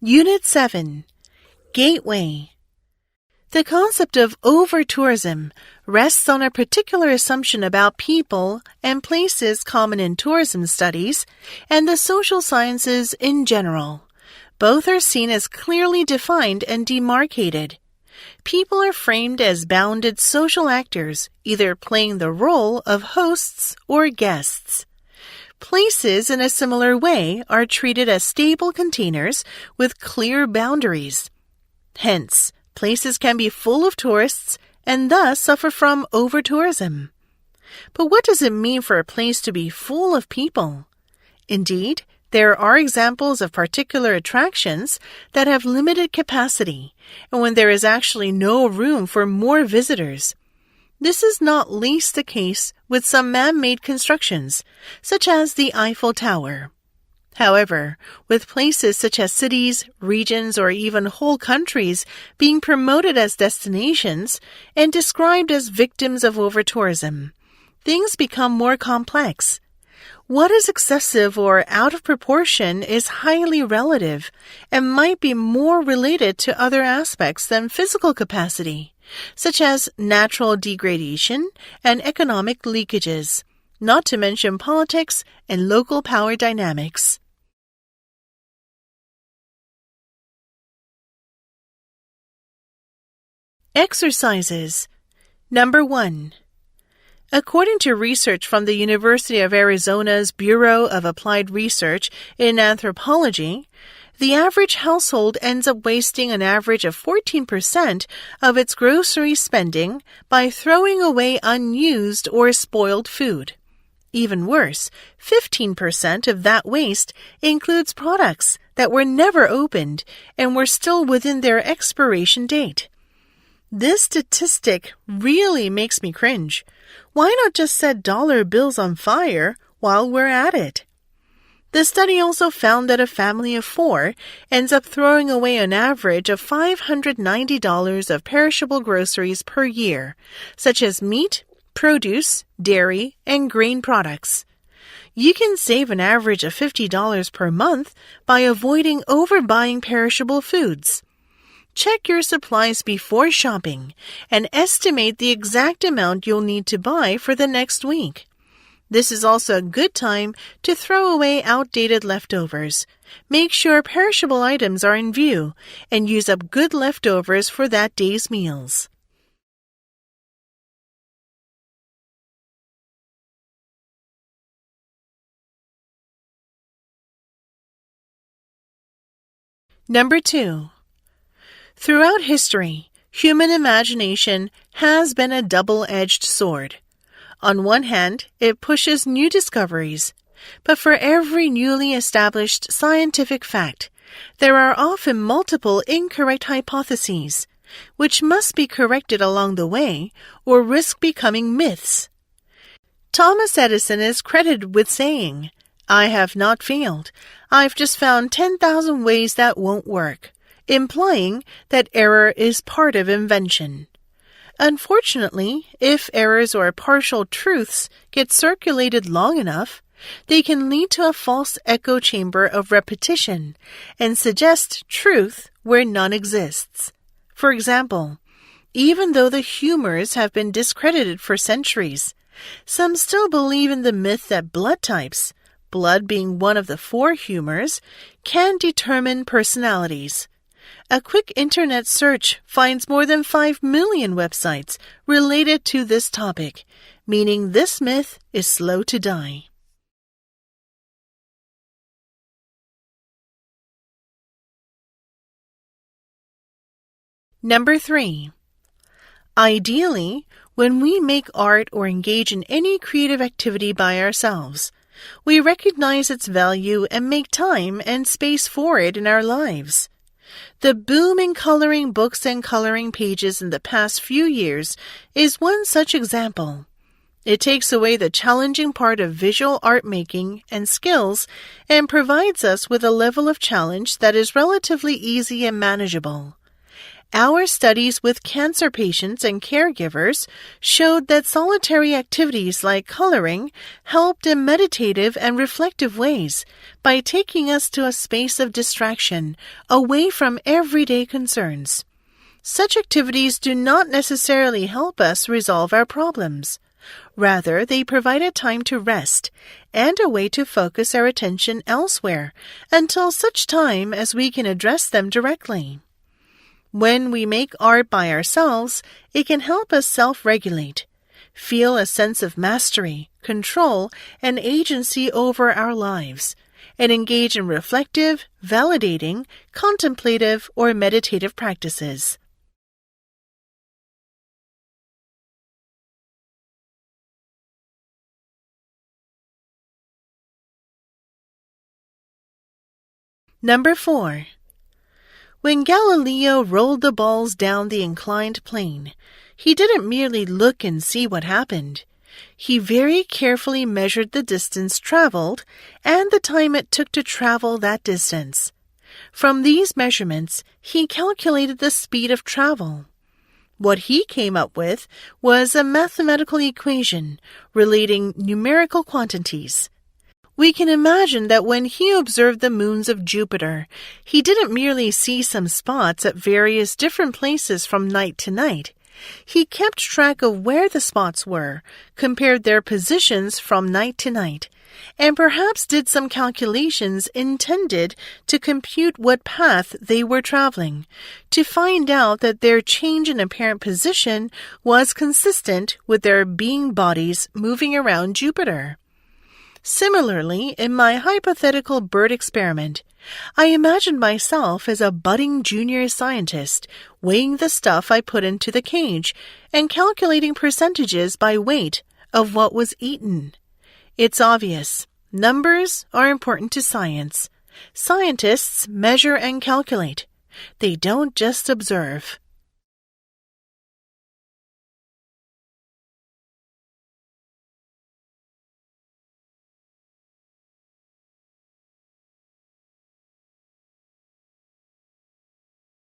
Unit 7. Gateway. The concept of over-tourism rests on a particular assumption about people and places common in tourism studies and the social sciences in general. Both are seen as clearly defined and demarcated. People are framed as bounded social actors, either playing the role of hosts or guests. Places, in a similar way, are treated as stable containers with clear boundaries. Hence, places can be full of tourists and thus suffer from over-tourism. But what does it mean for a place to be full of people? Indeed, there are examples of particular attractions that have limited capacity, and when there is actually no room for more visitors. This is not least the case with some man-made constructions, such as the Eiffel Tower. However, with places such as cities, regions, or even whole countries being promoted as destinations and described as victims of over-tourism, things become more complex. What is excessive or out of proportion is highly relative and might be more related to other aspects than physical capacity, such as natural degradation and economic leakages, not to mention politics and local power dynamics. Exercises. Number 1. According to research from the University of Arizona's Bureau of Applied Research in Anthropology, the average household ends up wasting an average of 14% of its grocery spending by throwing away unused or spoiled food. Even worse, 15% of that waste includes products that were never opened and were still within their expiration date. This statistic really makes me cringe. Why not just set dollar bills on fire while we're at it? The study also found that a family of 4 ends up throwing away an average of $590 of perishable groceries per year, such as meat, produce, dairy, and grain products. You can save an average of $50 per month by avoiding overbuying perishable foods. Check your supplies before shopping and estimate the exact amount you'll need to buy for the next week. This is also a good time to throw away outdated leftovers. Make sure perishable items are in view and use up good leftovers for that day's meals. Number 2. Throughout history, human imagination has been a double-edged sword. On one hand, it pushes new discoveries, but for every newly established scientific fact, there are often multiple incorrect hypotheses, which must be corrected along the way or risk becoming myths. Thomas Edison is credited with saying, "I have not failed. I've just found 10,000 ways that won't work," implying that error is part of invention. Unfortunately, if errors or partial truths get circulated long enough, they can lead to a false echo chamber of repetition and suggest truth where none exists. For example, even though the humors have been discredited for centuries, some still believe in the myth that blood types, blood being one of the 4 humors, can determine personalities. A quick internet search finds more than 5 million websites related to this topic, meaning this myth is slow to die. Number 3. Ideally, when we make art or engage in any creative activity by ourselves, we recognize its value and make time and space for it in our lives. The boom in coloring books and coloring pages in the past few years is one such example. It takes away the challenging part of visual art making and skills and provides us with a level of challenge that is relatively easy and manageable. Our studies with cancer patients and caregivers showed that solitary activities like coloring helped in meditative and reflective ways by taking us to a space of distraction away from everyday concerns. Such activities do not necessarily help us resolve our problems. Rather, they provide a time to rest and a way to focus our attention elsewhere until such time as we can address them directly. When we make art by ourselves, it can help us self-regulate, feel a sense of mastery, control, and agency over our lives, and engage in reflective, validating, contemplative, or meditative practices. Number 4. When Galileo rolled the balls down the inclined plane, he didn't merely look and see what happened. He very carefully measured the distance traveled and the time it took to travel that distance. From these measurements, he calculated the speed of travel. What he came up with was a mathematical equation relating numerical quantities. We can imagine that when he observed the moons of Jupiter, he didn't merely see some spots at various different places from night to night. He kept track of where the spots were, compared their positions from night to night, and perhaps did some calculations intended to compute what path they were traveling, to find out that their change in apparent position was consistent with their being bodies moving around Jupiter. Similarly, in my hypothetical bird experiment, I imagined myself as a budding junior scientist, weighing the stuff I put into the cage and calculating percentages by weight of what was eaten. It's obvious. Numbers are important to science. Scientists measure and calculate. They don't just observe.